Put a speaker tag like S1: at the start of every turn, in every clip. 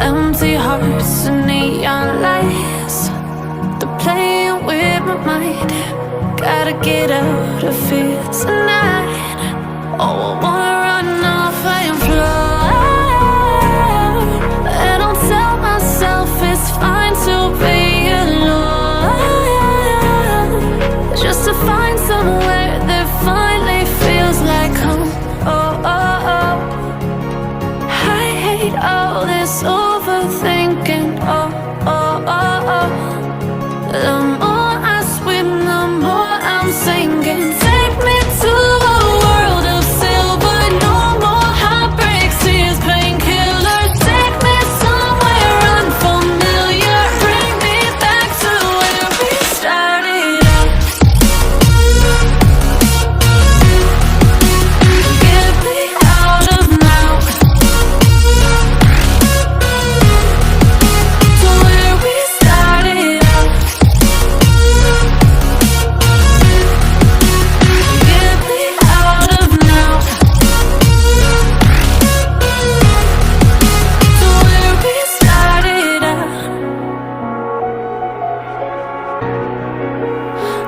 S1: Empty hearts and neon lights, they're playing with my mind. Gotta get out of here tonight. Oh, I wanna run off and fly. And I'll tell myself it's fine to be alone, just to find somewhere that finally feels like home. Oh, oh, oh. I hate all this overthinking. Oh, oh, oh, oh. The more I swim, the more I'm sinking. Take me to a world of silver. No more heartbreaks, tears, painkillers. Take me somewhere unfamiliar. Bring me back to where we started out. Get me out of now, to where we started out. Get me out of now, to where we started out.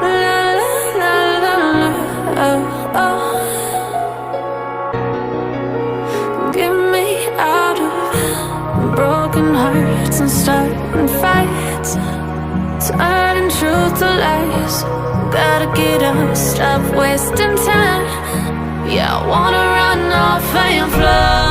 S1: La la la la la, oh, oh. Get me out of broken hearts and starting fights, turning truth to lies. Gotta get up, stop wasting time. Yeah, I wanna run off and fly.